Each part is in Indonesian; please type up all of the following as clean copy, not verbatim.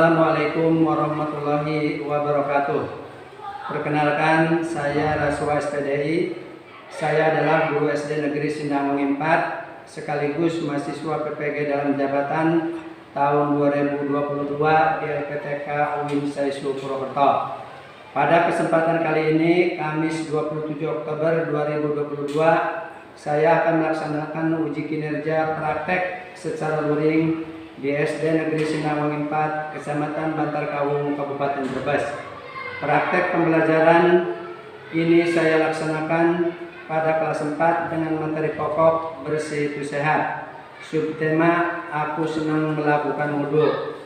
Assalamualaikum warahmatullahi wabarakatuh. Perkenalkan, saya Raswa SPDI. Saya adalah guru SD Negeri Sindawangi 4 sekaligus mahasiswa PPG dalam jabatan tahun 2022 di LPTK UIN Saisu Purwokerto. Pada kesempatan kali ini, Kamis 27 Oktober 2022, saya akan melaksanakan uji kinerja praktek secara luring di SD Negeri Sindawangi 4, Kecamatan Bantarkawung, Kabupaten Brebes. Praktek pembelajaran ini saya laksanakan pada kelas 4 dengan materi pokok bersih itu sehat. Subtema aku senang melakukan wudhu.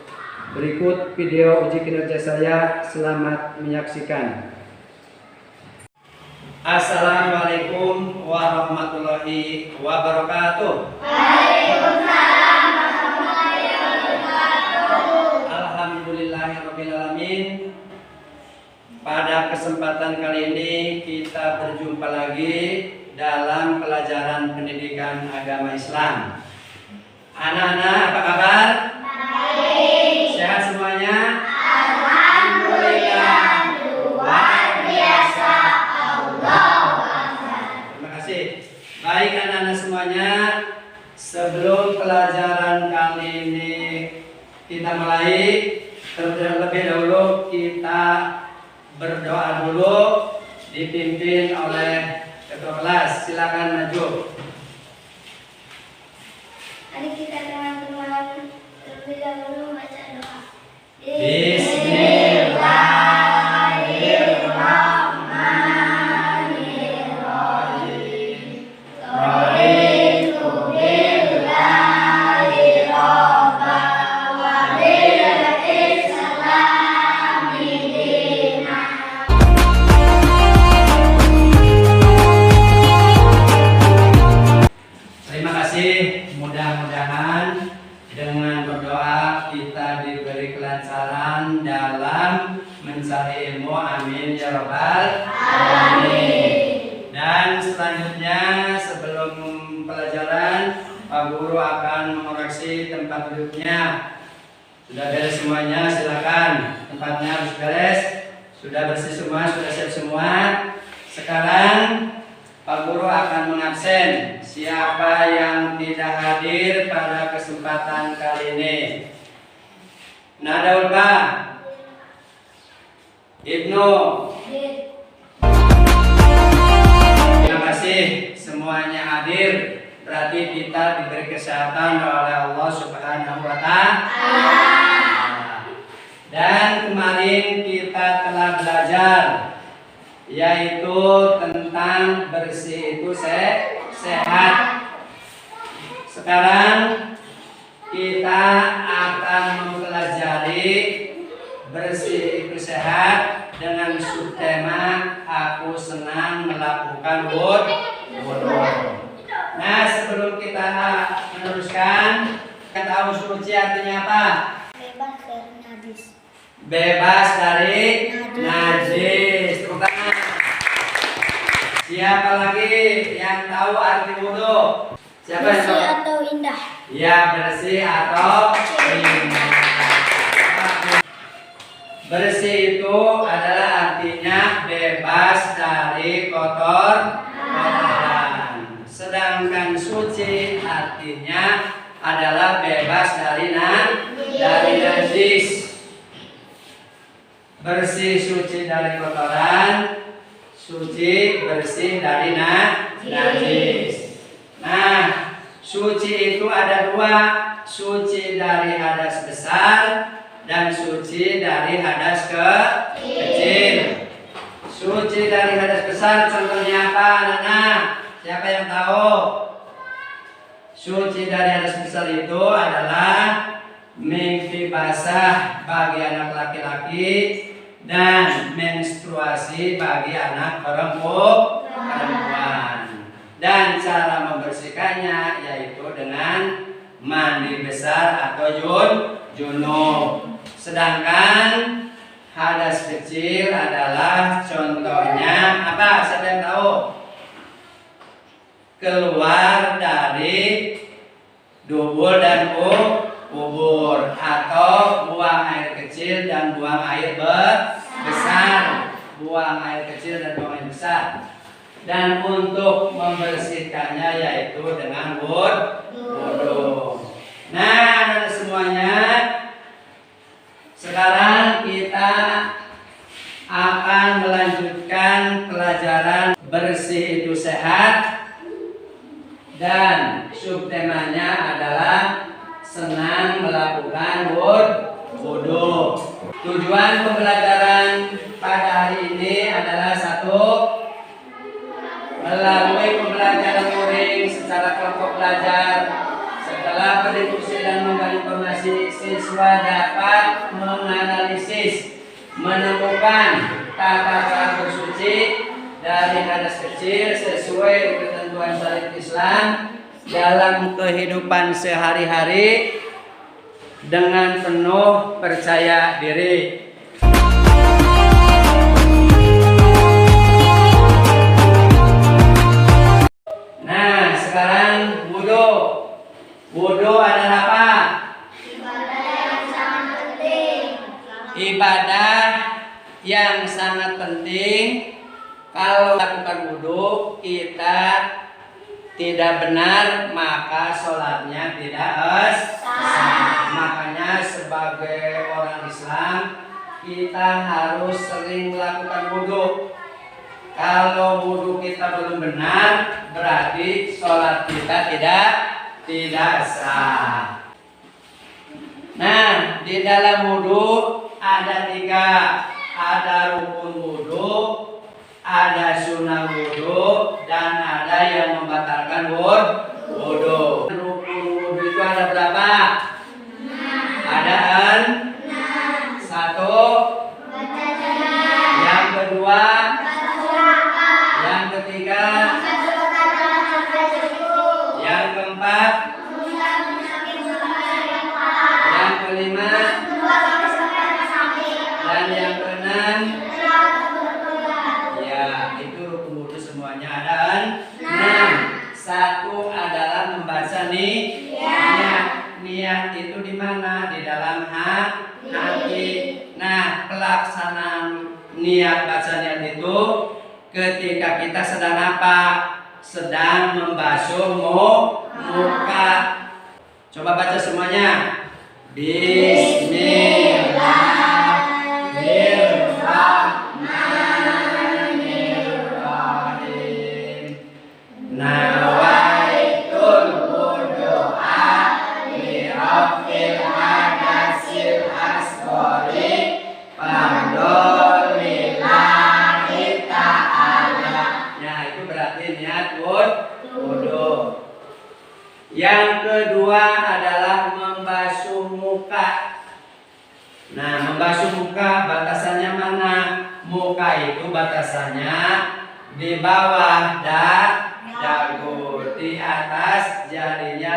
Berikut video uji kinerja saya, selamat menyaksikan. Assalamualaikum warahmatullahi wabarakatuh. Alhamdulillahirrahmanirrahim. Pada kesempatan kali ini kita berjumpa lagi dalam pelajaran pendidikan agama Islam. Anak-anak, apa kabar? Baik. Sehat semuanya? Alhamdulillah. Luar biasa. Allahu Akbar. Terima kasih. Baik anak-anak semuanya, sebelum pelajaran kali ini kita mulai, terlebih dahulu kita berdoa dulu dipimpin oleh ketua kelas. Silakan maju. Mari kita teman-teman terlebih dahulu baca doa. Bismillahirrahmanirrahim. Raditu billahi robba wa bil islami dina. Terima kasih. Mudah-mudahan dengan berdoa kita diberi kelancaran dalam mencari ilmu. Amin ya rabbal alamin. Dan selanjutnya, sebelum pelajaran, Pak Guru akan mengoreksi tempat duduknya. Sudah beres semuanya? Silakan. Tempatnya harus beres. Sudah bersih semua? Sudah siap semua? Sekarang Pak Guru akan mengabsen siapa yang tidak hadir pada kesempatan kali ini. Nada Ulfa, Ibnu. Terima kasih semuanya hadir. Berarti kita diberi kesehatan oleh Allah Subhanahu wa Ta'ala. Dan kemarin kita telah belajar yaitu tentang bersih itu sehat. Sekarang kita akan mempelajari bersih itu sehat dengan subtema aku senang melakukan wudhu. Nah, sebelum kita meneruskan, kita tahu suci artinya apa? Bebas dari najis. Bebas dari najis. Tepuk tangan. Siapa lagi yang tahu arti wudhu? Siapa yang tahu? Bersih atau indah. Ya, bersih atau indah. Bersih itu adalah artinya bebas dari kotoran. Sedangkan suci artinya adalah bebas dari najis. Bersih suci dari kotoran, suci bersih dari najis. Nah, suci itu ada dua, suci dari hadas besar dan suci dari hadas kecil. Suci dari hadas besar contohnya apa, anak-anak? Siapa yang tahu? Suci dari hadas besar itu adalah mimpi basah bagi anak laki-laki dan menstruasi bagi anak perempuan. Dan cara membersihkannya yaitu dengan mandi besar atau junub. Sedangkan hadas kecil adalah contohnya apa? Siapa yang tahu? Keluar dari dubur dan kubur atau buang air kecil kecil dan buang air besar. Buang air kecil dan buang air besar. Dan untuk membersihkannya yaitu dengan wudu. Nah, anak semuanya, sekarang kita akan melanjutkan pelajaran bersih itu sehat, dan subtemanya adalah senang melakukan wudu. Tujuan pembelajaran pada hari ini adalah satu, melalui pembelajaran luring secara kelompok belajar. Setelah berdiskusi dan menggali informasi, siswa dapat menganalisis, menemukan tata cara bersuci dari hadas kecil sesuai ketentuan syariat Islam dalam kehidupan sehari-hari dengan penuh percaya diri. Nah, sekarang wudu. Wudu adalah apa? Ibadah yang sangat penting. Ibadah yang sangat penting. Kalau lakukan wudu kita tidak benar, maka sholatnya tidak sah. Makanya sebagai orang Islam kita harus sering melakukan wudu. Kalau wudu kita belum benar, berarti sholat kita tidak sah. Nah, di dalam wudu ada 3, ada rukun wudu, ada sunnah wudu, dan ada yang membatalkan wudu. Rukun wudu itu ada berapa? Ada 6. 1. Yang kedua, yang ketiga, yang keempat, yang kelima, dan yang keenam. Ya, itu rukun wudu semuanya ada 6. 1 adalah membaca niat. Niat itu di mana? Di dalam hati. Nah, pelaksanaan niat, baca niat itu ketika kita sedang apa? Sedang membasuh muka. Coba baca semuanya. Bismillahirrahmanirrahim. Nawaitul wudu'a li rafil hadasil asghari fardhu lillahi ta'ala. Ya, itu berarti niat wudu. Yang kedua adalah membasuh muka. Nah, membasuh muka batasannya mana? Muka itu batasannya di bawah dagu, di atas jarinya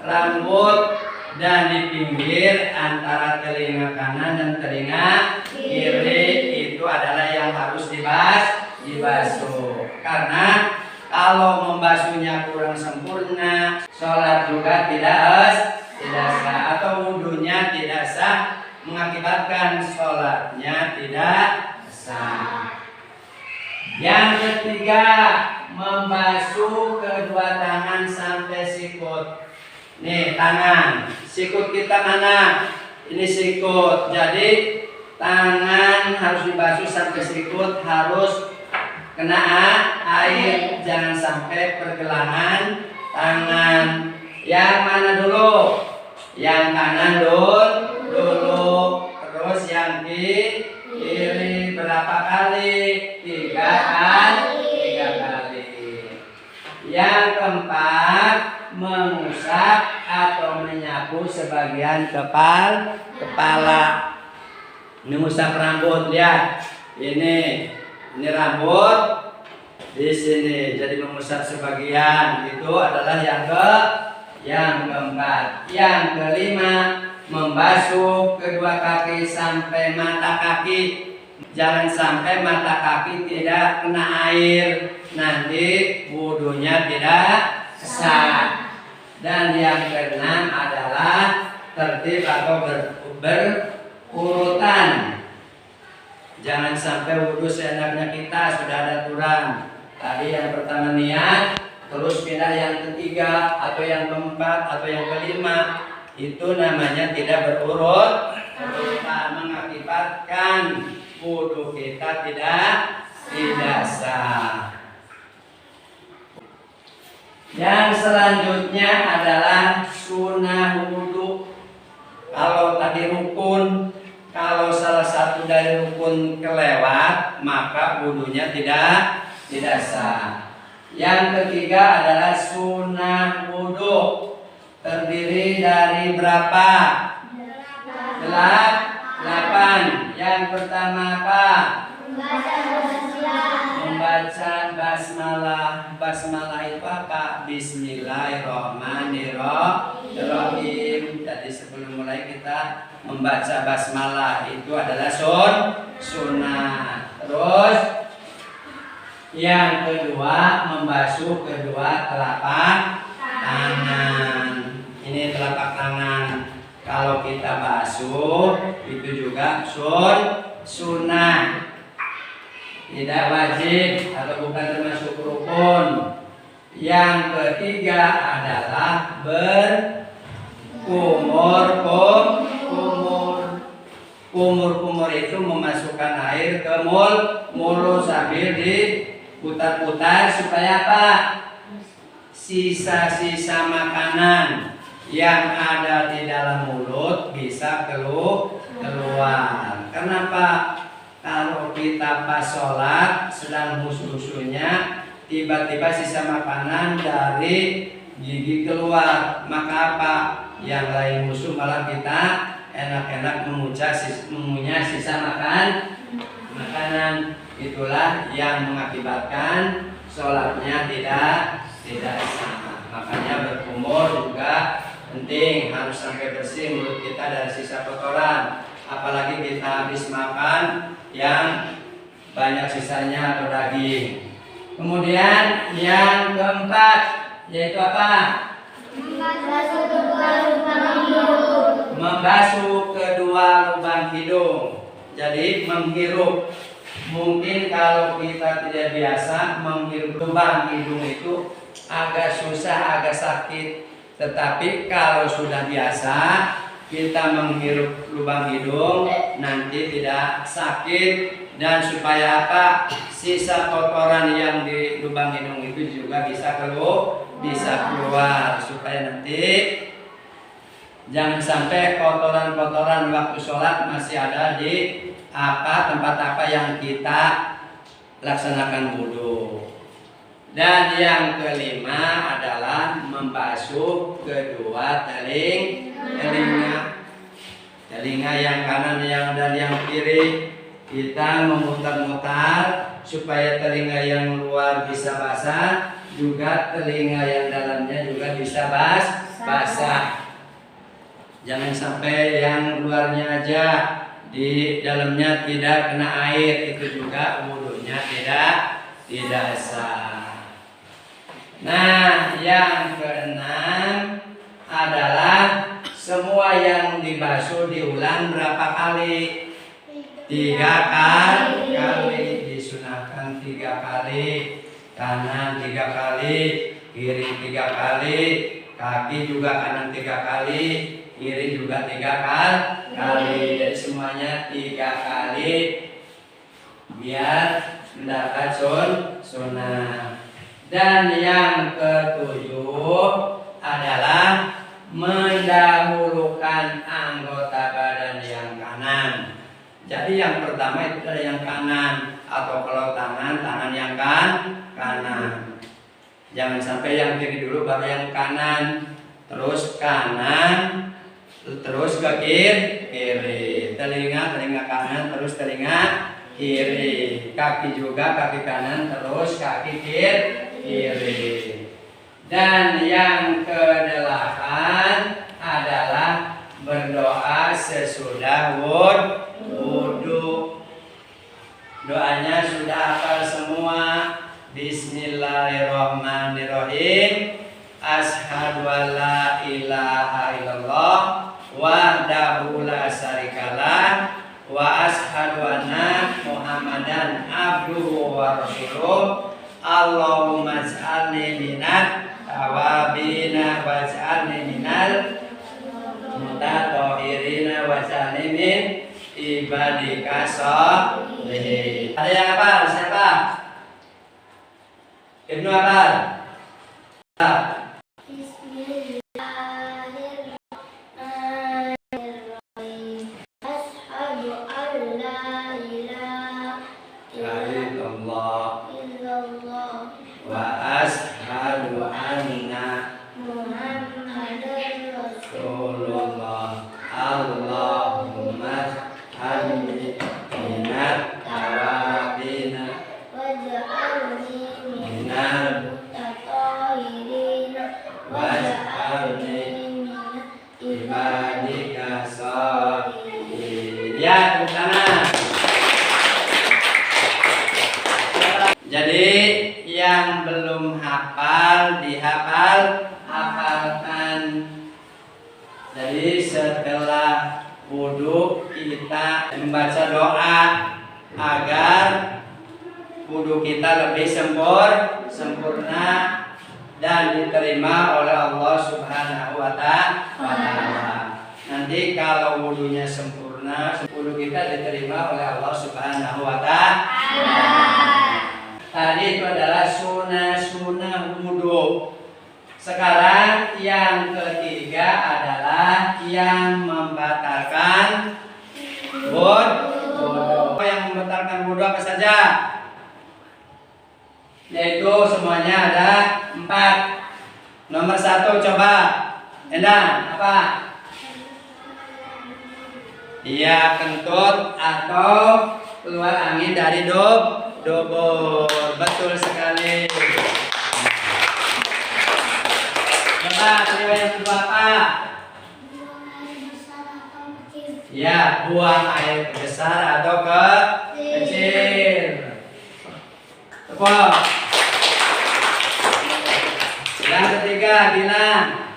rambut, dan di pinggir antara telinga kanan dan telinga kiri. Itu adalah yang harus dibasuh. Karena kalau membasuhnya kurang sempurna, sholat juga tidak sah, atau wudunya tidak sah, mengakibatkan sholatnya tidak sah. Yang ketiga, membasuh kedua tangan sampai sikut. Nih, tangan, sikut kita mana? Ini sikut. Jadi tangan harus dibasuh sampai sikut, harus kena air, jangan sampai pergelangan tangan. Yang mana dulu? Yang kanan dulu. Terus yang kiri berapa kali? 3 kali. Yang keempat, mengusap atau menyapu sebagian kepala. Ini ngusap rambut, lihat. Ini rambut di sini. Jadi mengusap sebagian itu adalah yang keempat. Yang kelima, membasuh kedua kaki sampai mata kaki. Jangan sampai mata kaki tidak kena air, nanti wudunya tidak sah. Dan yang keenam adalah tertib atau urutan. Jangan sampai wudhu seenaknya kita, sudah ada aturan. Tadi yang pertama niat, terus pindah yang ketiga atau yang keempat atau yang kelima. Itu namanya tidak berurutan, mengakibatkan wudhu kita tidak sah. Yang selanjutnya adalah sunnah wudhu. Kalau tadi rukun, kalau salah satu dari rukun kelewat, maka wudhunya tidak sah. Yang ketiga adalah sunnah wudhu. Terdiri dari berapa? 8. Yang pertama apa? Membaca basmalah. Basmalah itu apa? Bismillahirrahmanirrahim. Jadi sebelum mulai kita membaca basmalah, itu adalah sunnah. Terus yang kedua, membasuh kedua telapak tangan. Ini telapak tangan. Kalau kita basuh itu juga sunnah. Tidak wajib atau bukan termasuk rukun. Yang ketiga adalah berkumur. Kumur itu memasukkan air ke mulut sambil diputar-putar supaya apa? Sisa-sisa makanan yang ada di dalam mulut bisa keluar. Kenapa? Kalau kita pas sholat sedang husu-husunya, tiba-tiba sisa makanan dari gigi keluar, maka apa? Yang lain husu malah kita enak-enak mengunyah sisa makanan. Itulah yang mengakibatkan sholatnya tidak sah. Makanya berkumur juga penting, harus sampai bersih mulut kita dari sisa kotoran. Apalagi kita habis makan yang banyak sisanya atau daging. Kemudian yang keempat yaitu apa? Membasuh kedua lubang hidung. Jadi menghirup. Mungkin kalau kita tidak biasa menghirup lubang hidung itu agak susah, agak sakit. Tetapi kalau sudah biasa kita menghirup lubang hidung, nanti tidak sakit. Dan supaya apa? Sisa kotoran yang di lubang hidung itu juga bisa keluar, supaya nanti jangan sampai kotoran-kotoran waktu sholat masih ada di tempat apa yang kita laksanakan wudhu. Dan yang kelima adalah membasuh kedua telinga yang kanan dan yang kiri. Kita memutar-mutar supaya telinga yang luar bisa basah, juga telinga yang dalamnya juga bisa basah. Jangan sampai yang luarnya aja, di dalamnya tidak kena air, itu juga wudhunya tidak sah. Nah, yang keenam adalah semua yang dibasuh diulang berapa kali? 3 kali. Disunahkan 3 kali. Kanan 3 kali, kiri 3 kali, kaki juga kanan 3 kali, kiri juga 3 kali. Jadi semuanya 3 kali biar mendapat sunnah. Dan yang ketujuh adalah mendahulukan anggota badan yang kanan. Jadi yang pertama itu adalah yang kanan, atau kalau tangan yang kanan. Jangan sampai yang kiri dulu baru yang kanan, terus kanan, terus ke kiri. Telinga kanan, terus telinga kiri. Kaki juga kaki kanan, terus kaki kiri. Dan yang kedelapan adalah berdoa sesudah wudhu. Doanya sudah hafal semua. Bismillahirrahmanirrahim. Asyhadu an la ilaha illallah wahdahu la syarikalah Allahumma ij'alni minat tawabina waj'alni minal mutatahhirina waj'alni min ibadika sholihin. Ada yang hafal? Siapa? Ibnu hafal? Bismillahirrahmanirrahim. Asyhadu an la ilaha illallah illallah wa ashhadu anna Muhammadar Rasulullah. Allahumma ij'alni minat tawabina waj'alni minal mutatahhirin waj'alni minal ibadika sholihin. Ya, tepuk tangan. Jadi yang belum hafal hafalkan. Jadi setelah wudhu kita membaca doa agar wudhu kita lebih sempurna dan diterima oleh Allah Subhanahu wa Ta'ala. Nanti kalau wudhunya sempurna, wudhu kita diterima oleh Allah Subhanahu wa Ta'ala. Tadi itu adalah sunnah wudhu. Sekarang yang ketiga adalah yang membatalkan wudhu. Yang membatalkan wudhu apa saja? Yaitu semuanya ada 4. Nomor 1 coba. Endang, apa? Iya, kentut atau keluar angin dari dubur. Betul sekali. Coba trio yang kedua apa? Ya, buang air besar atau kecil. Tepuk. Yang ketiga, bilang.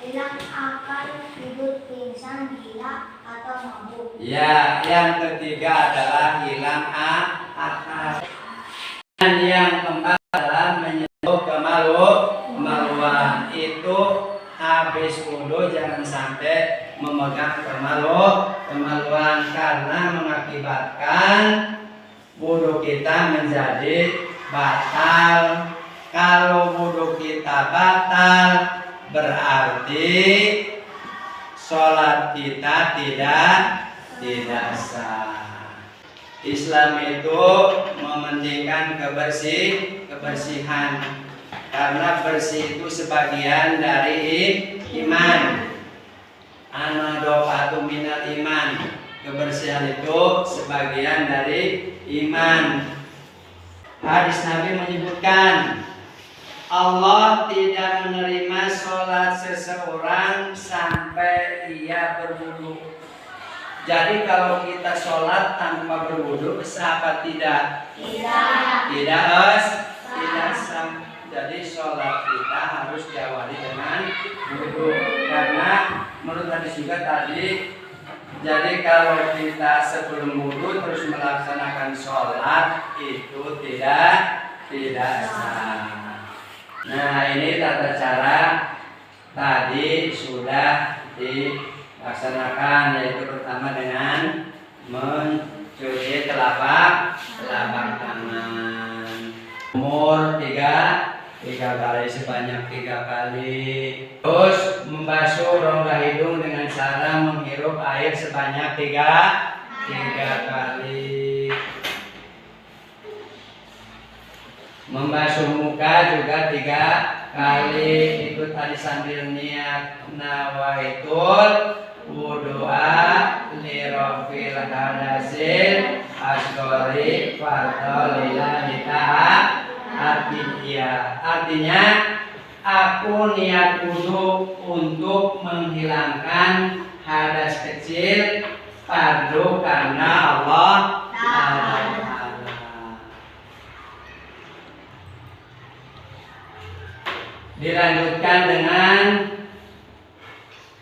Bilang akan ribut pingsan, gila atau mabuk. Ya, yang ketiga adalah hilang akal. Dan yang keempat adalah menyentuh kemaluan. Itu habis wudhu jangan sampai memegang kemaluan karena mengakibatkan wudhu kita menjadi batal. Kalau wudhu kita batal berarti sholat kita tidak sah. Islam itu mementingkan kebersihan karena bersih itu sebagian dari iman. An-nadhafatu minal iman. Kebersihan itu sebagian dari iman. Hadis Nabi menyebutkan Allah tidak menerima sholat seseorang sampai ia berwudu. Jadi kalau kita sholat tanpa berwudu sah apa tidak? Tidak sah. Jadi sholat kita harus diawali dengan wudu. Karena menurut hadis juga tadi, jadi kalau kita sebelum wudu terus melaksanakan sholat itu tidak sah. Nah, ini tata cara tadi sudah dilaksanakan, yaitu pertama dengan mencuci telapak tangan. Umur 3 kali, sebanyak 3 kali. Terus membasuh rongga hidung dengan cara menghirup air sebanyak 3 kali. Membasuh muka juga 3 kali. Itu tadi sambil niat nawaitul wudu'a li rafil hadasil asghari fardholillahi ta'ala. Artinya aku niat wudu untuk menghilangkan hadas kecil fardu karena Allah Ta'ala. Dilanjutkan dengan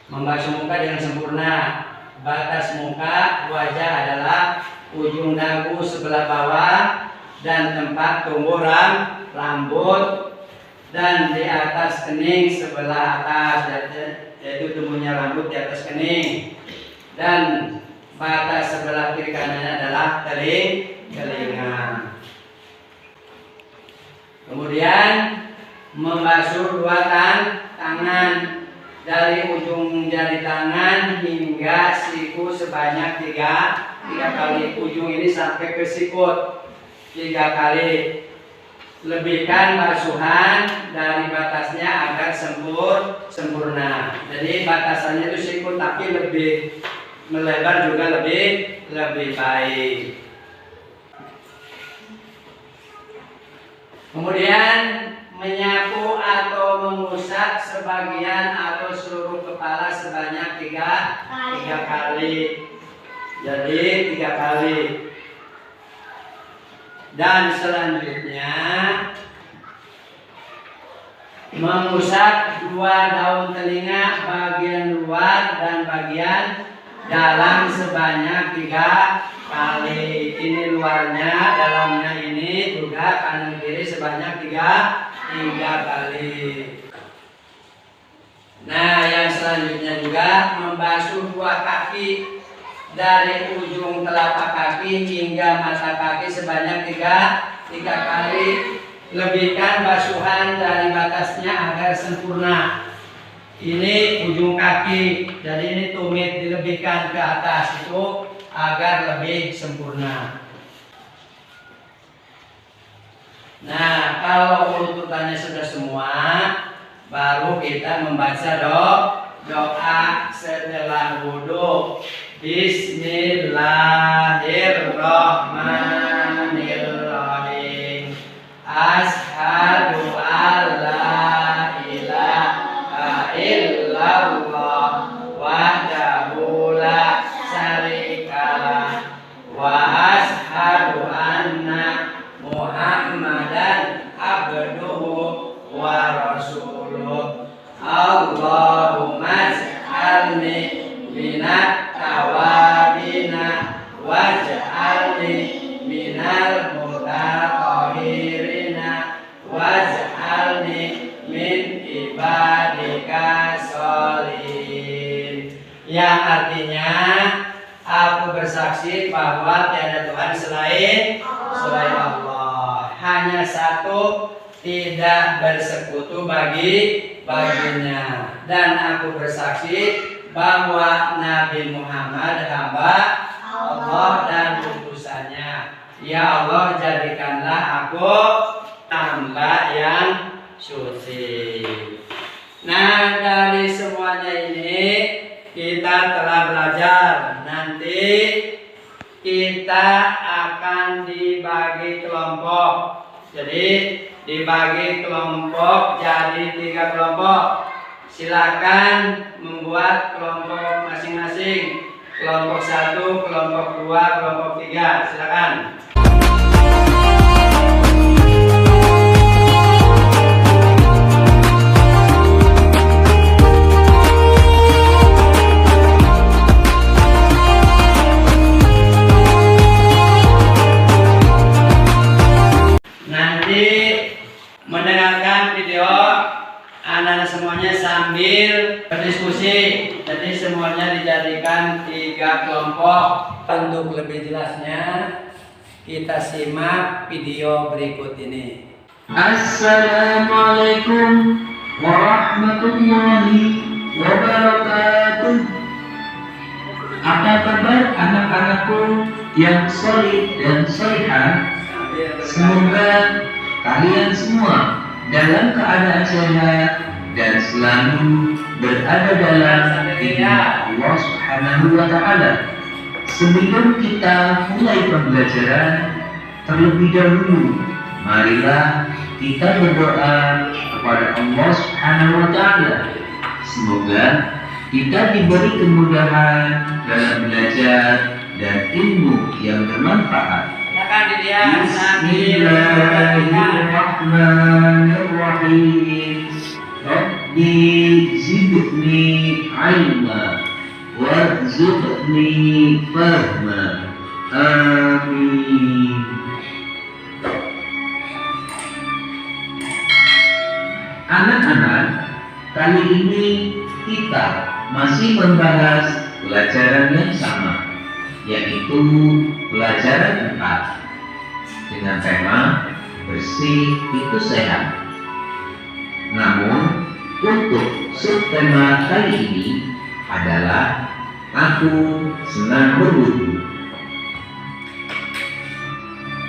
membasuh muka dengan sempurna. Batas muka wajah adalah ujung dagu sebelah bawah dan tempat tumbuh rambut dan di atas kening sebelah atas, yaitu tumbuhnya rambut di atas kening, dan batas sebelah kiri kanannya adalah telinga. Kemudian membasuh dua tangan dari ujung jari tangan hingga siku sebanyak tiga kali. Ujung ini sampai ke sikut 3 kali. Lebihkan basuhan dari batasnya agar sempurna. Jadi batasannya itu sikut, tapi lebih melebar juga lebih baik. Kemudian menyapu atau mengusap sebagian atau seluruh kepala sebanyak tiga kali. Jadi 3 kali. Dan selanjutnya mengusap 2 daun telinga bagian luar dan bagian dalam sebanyak 3 kali. Ini luarnya, dalamnya ini juga kanan kiri sebanyak 3 kali. Nah, yang selanjutnya juga membasuh 2 kaki dari ujung telapak kaki hingga mata kaki sebanyak 3 kali. Lebihkan basuhan dari batasnya agar sempurna. Ini ujung kaki, jadi ini tumit dilebihkan ke atas itu agar lebih sempurna. Nah, kalau urutannya sudah semua, baru kita membaca doa setelah wudhu. Bismillahirrahmanirrahim. Ashhadu an la ilaha illallah wahdahu la syarikalah wa ashhadu anna Muhammadan abduhu wa rasuluh. Allahumma ij'alni minat tawabina waj'alni minal mutatahhirina waj'alni min ibadika sholihin. Yang artinya, aku bersaksi bahwa tiada Tuhan selain Allah, hanya satu, tidak bersekutu baginya, dan aku bersaksi bahwa Nabi Muhammad hamba Allah dan utusannya. Ya Allah, jadikanlah aku hamba yang suci. Nah, dari semuanya ini kita telah belajar. Nanti kita akan dibagi kelompok. Jadi dibagi kelompok jadi 3 kelompok. Silakan membuat kelompok masing-masing. Kelompok 1, kelompok 2, kelompok 3. Silakan. Nanti mendengarkan video anak-anak semuanya sambil berdiskusi. Jadi semuanya dijadikan 3 kelompok. Untuk lebih jelasnya kita simak video berikut ini. Assalamualaikum warahmatullahi wabarakatuh. Apa kabar anak-anakku yang solid dan solihah? Semoga kalian semua dalam keadaan sehat dan selalu berada dalam bimbingan Allah Subhanahu wa Ta'ala. Sebelum kita mulai pembelajaran, terlebih dahulu marilah kita berdoa kepada Allah Subhanahu wa Ta'ala. Semoga kita diberi kemudahan dalam belajar dan ilmu yang bermanfaat. Bismillahirrahmanirrahim. Rabbi zidni ilma warzuqni fahma. Amin. Anak-anak, kali ini kita masih membahas pelajaran yang sama, yaitu pelajaran 4 dengan tema bersih itu sehat. Namun, untuk subtema kali ini adalah aku senang berwudu.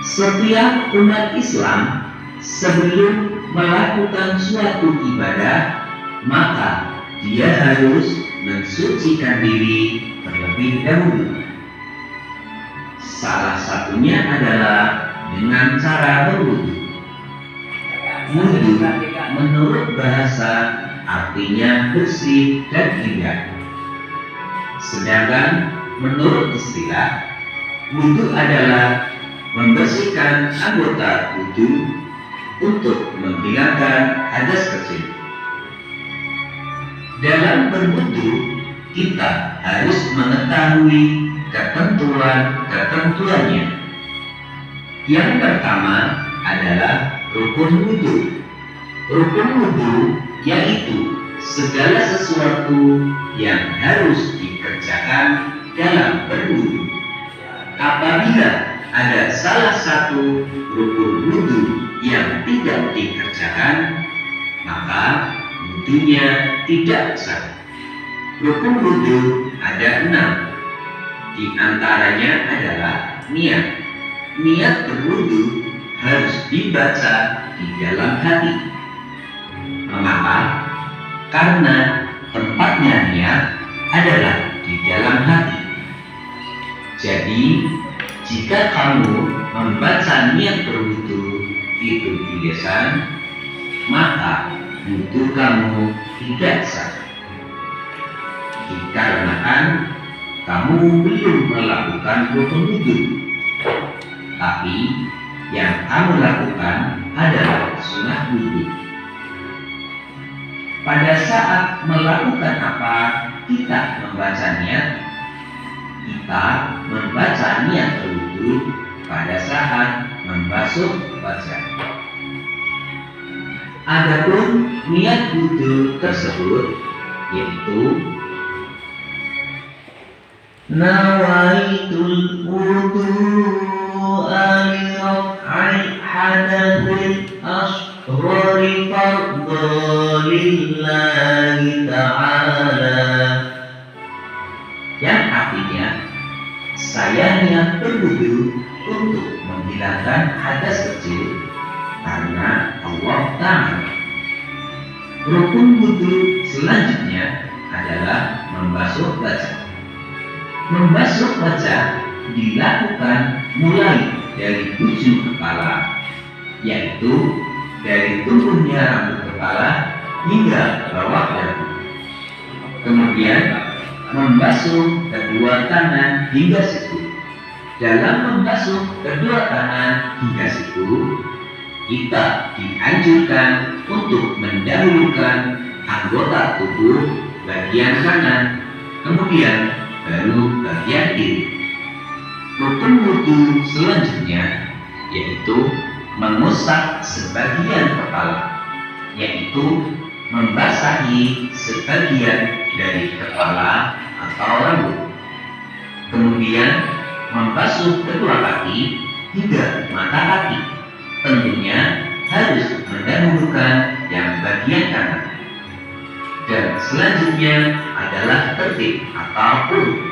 Setiap umat Islam sebelum melakukan suatu ibadah, maka dia harus mensucikan diri terlebih dahulu. Salah satunya adalah dengan cara berwudu. Wudu menurut bahasa artinya bersih dan indah. Sedangkan menurut istilah, wudu adalah membersihkan anggota tubuh untuk menghilangkan hadas kecil. Dalam berwudu, kita harus mengetahui ketentuan-ketentuannya. Yang pertama adalah rukun wudu. Rukun wudu yaitu segala sesuatu yang harus dikerjakan dalam berwudu. Apabila ada salah satu rukun wudu yang tidak dikerjakan, maka wudunya tidak sah. Rukun wudu ada 6. Di antaranya adalah niat. Niat berwudu harus dibaca di dalam hati. Mengapa? Karena tempatnya niat adalah di dalam hati. Jadi, jika kamu membaca niat berwudu itu di lisan, maka wudu kamu tidak sah. Dikarenakan kamu belum melakukan rukun wudu, tapi yang kamu lakukan adalah sunnah wudu. Pada saat melakukan apa kita membaca niat? Kita membaca niat berwudu pada saat membasuh wajah. Adapun niat wudu tersebut yaitu nawaitul wudu'a li raf'il hadatsil asghari fardhan lillahi ta'ala, yang artinya saya niat berwudu untuk menghilangkan hadas kecil karena Allah Ta'ala. Rukun wudu selanjutnya adalah membasuh wajah. Membasuh wajah dilakukan mulai dari ujung kepala, yaitu dari tumbuhnya rambut kepala hingga bawah dagu. Kemudian membasuh kedua tangan hingga siku. Dalam membasuh kedua tangan hingga siku, kita dianjurkan untuk mendahulukan anggota tubuh bagian kanan, kemudian baru bagian kiri. Rukun wudu selanjutnya yaitu mengusap sebagian kepala, yaitu membasahi sebagian dari kepala atau rambut. Kemudian membasuh kedua kaki hingga mata kaki. Tentunya harus mendahulukan yang bagian kanan. Dan selanjutnya adalah tertib atau wudu.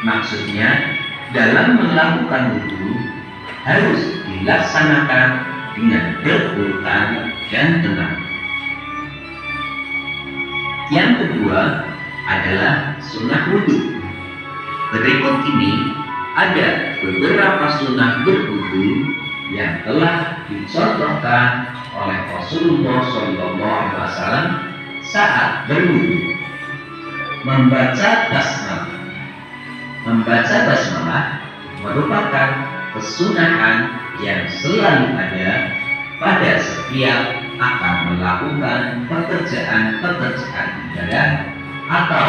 Maksudnya dalam melakukan wudu harus dilaksanakan dengan berurutan dan tenang. Yang kedua adalah sunnah wudu. Berikut ini ada beberapa sunnah berwudu yang telah dicontohkan oleh Rasulullah SAW saat berwudu. Membaca basmalah. Membaca basmalah merupakan kesunahan yang selalu ada pada setiap akan melakukan pekerjaan-pekerjaan ibadah atau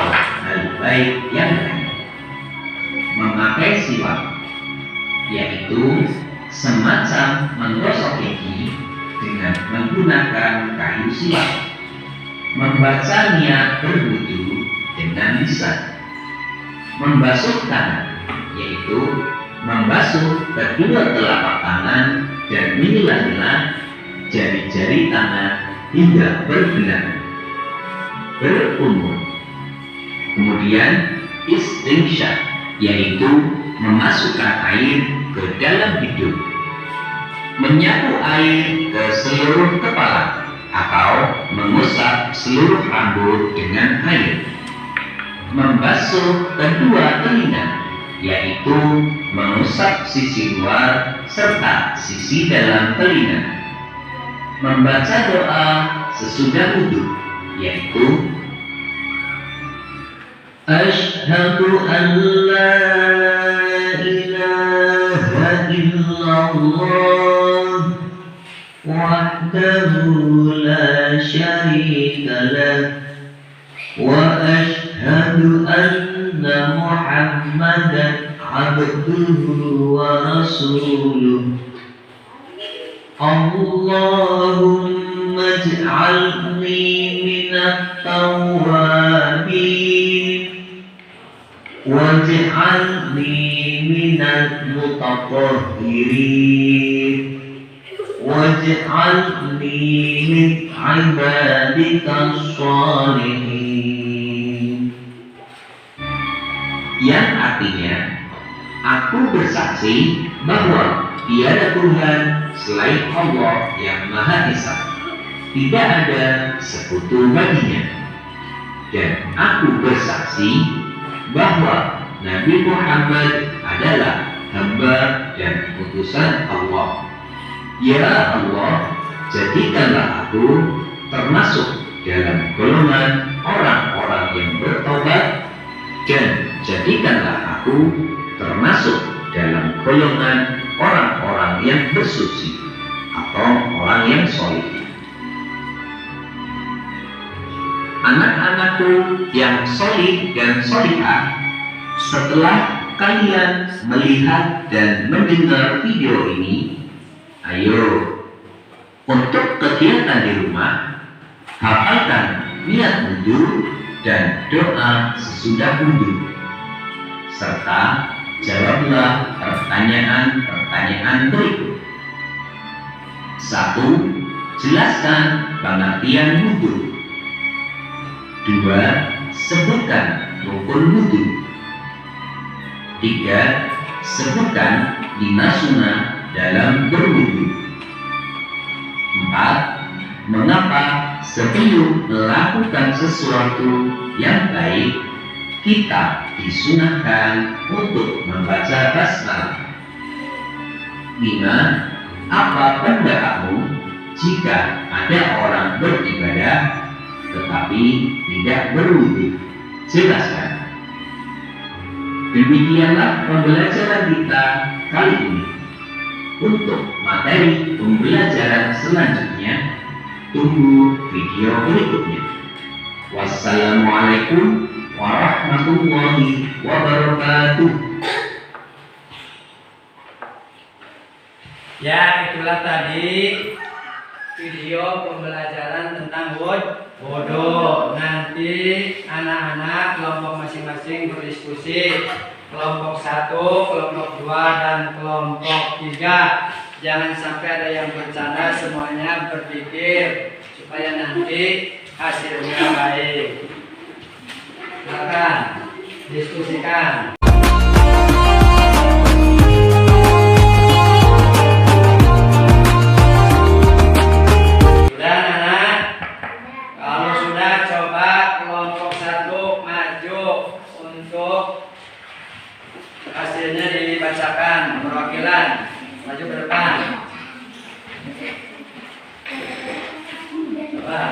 hal baik yang lain. Memakai siwak, yaitu semacam menggosok gigi dengan menggunakan kayu silam. Membaca niat berwudu dengan lisan. Membasuh tangan, yaitu membasuh kedua telapak tangan dan memilah-milah jari-jari tangan hingga berbilang. Berumur. Kemudian istinsyaq, yaitu memasukkan air ke dalam hidung. Menyapu air ke seluruh kepala atau mengusap seluruh rambut dengan air. Membasuh kedua telinga, yaitu mengusap sisi luar serta sisi dalam telinga. Membaca doa sesudah wudu, yaitu Asyhadu an la ilaha illallah wahdahu la syarika lah wa asyhadu anna Muhammadan abduhu wa rasuluh. Allahumma ij'alni minat tawwabin waj'alni minal mutatahhirin waj'alni min ibadikas shalihin. Yang artinya, aku bersaksi bahwa tiada Tuhan selain Allah yang Maha Esa, tidak ada sekutu baginya, dan aku bersaksi bahwa Nabi Muhammad adalah hamba dan utusan Allah. Ya Allah, jadikanlah aku termasuk dalam golongan orang-orang yang bertobat, dan jadikanlah aku termasuk dalam golongan orang-orang yang bersuci atau orang yang soleh. Anak-anakku yang solih dan solihah, setelah kalian melihat dan mendengar video ini, ayo untuk kegiatan di rumah, hafalkan niat wudu dan doa sesudah wudu, serta jawablah pertanyaan-pertanyaan berikut. 1. Jelaskan pengertian wudu. 2. Sebutkan rukun wudu. 3. Sebutkan 5 sunnah dalam berwudu. 4. Mengapa sebelum melakukan sesuatu yang baik kita disunahkan untuk membaca basmalah. 5. Apa pendapatmu jika ada orang beribadah tetapi tidak berwudu? Jelaskan. Demikianlah pembelajaran kita kali ini. Untuk materi pembelajaran selanjutnya, tunggu video berikutnya. Wassalamualaikum warahmatullahi wabarakatuh. Ya, itulah tadi video pembelajaran tentang wudu. Nanti anak-anak kelompok masing-masing berdiskusi. Kelompok 1, kelompok 2, dan kelompok 3. Jangan sampai ada yang bercanda, semuanya berpikir supaya nanti hasilnya baik. Silakan diskusikan. Hasilnya dibacakan perwakilan, maju ke depan. Coba.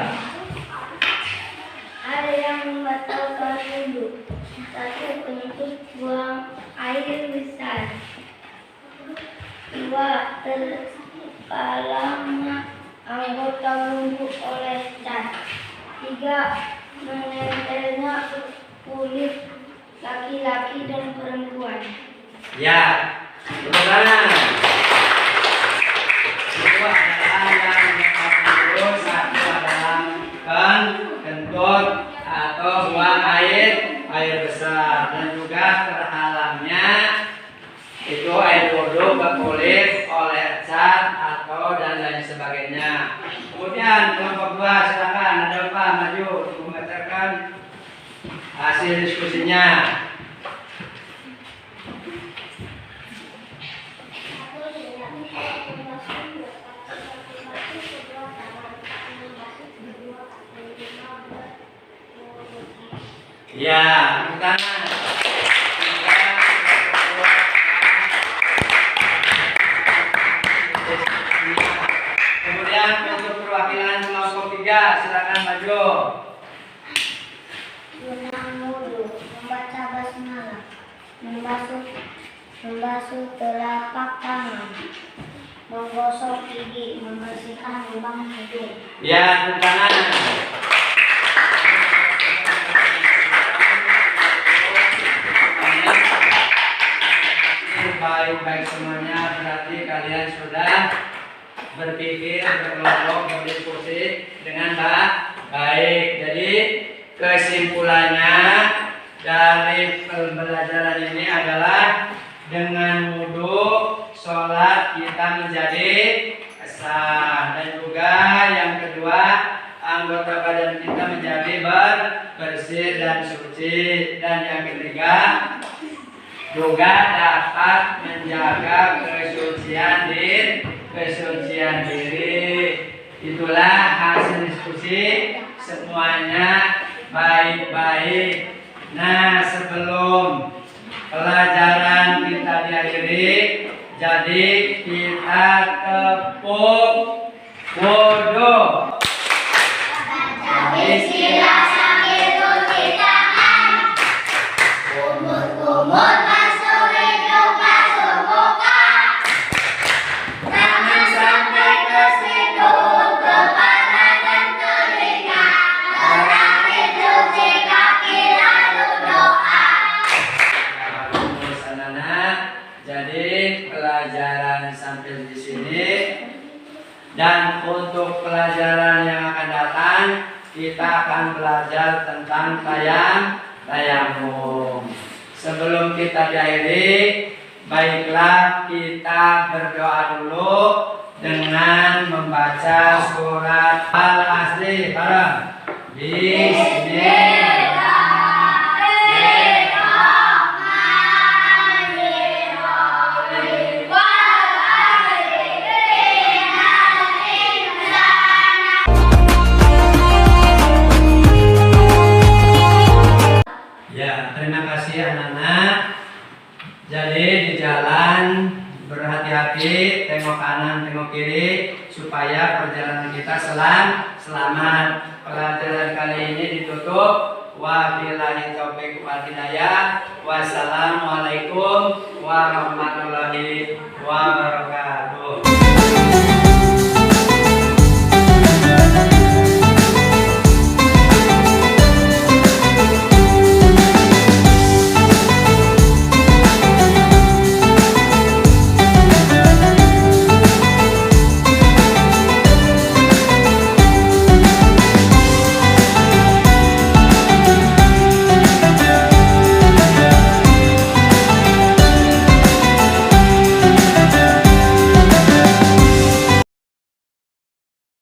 Ada yang membatalkan wudu. 1. Penyebut buang air besar. 2. Terkalahnya anggota wudu oleh cat. 3. Menempelnya kulit laki-laki dan perempuan. Ya, betul. Itu adalah yang buntut atau buang air besar, dan juga terhalangnya itu air wudhu ke kulit oleh cat atau dan lain sebagainya. Kemudian kelompok 2 silakan, ada Pak maju untuk membacakan hasil diskusinya. Ya, tepuk tangan. Kemudian untuk perwakilan kelompok 3 silakan maju. Gunakan wudhu, membaca basmalah, membasuh telapak tangan, menggosok gigi, membersihkan lubang hidung. Ya, tepuk tangan. Baik-baik semuanya, berarti kalian sudah berpikir, berkelompok, berdiskusi dengan baik. Jadi kesimpulannya dari pembelajaran ini adalah dengan wudhu sholat kita menjadi sah, dan juga yang kedua anggota badan kita menjadi bersih dan suci, dan yang ketiga juga dapat menjaga kesucian diri. Itulah hasil diskusi, semuanya baik-baik. Nah, sebelum pelajaran kita diakhiri, jadi kita tepuk wudhu. Bismillah sambil cuci tangan, kumur-kumur masuk hidung, masuk muka, tangan sampai ke hidung, kepala dan telinga, terakhir cuci kaki lalu doa. Jadi pelajaran sampai di sini, dan untuk pelajaran yang akan datang kita akan belajar tentang tayamum. Sebelum kita diakhiri, baiklah kita berdoa dulu dengan membaca surat Al-Asri bareng. Bismillah. Ya, terima kasih anak-anak. Jadi di jalan berhati-hati, tengok kanan, tengok kiri, supaya perjalanan kita selamat. Pelajaran kali ini ditutup. Wabillahi taufiq wal hidayah. Wassalamualaikum warahmatullahi wabarakatuh.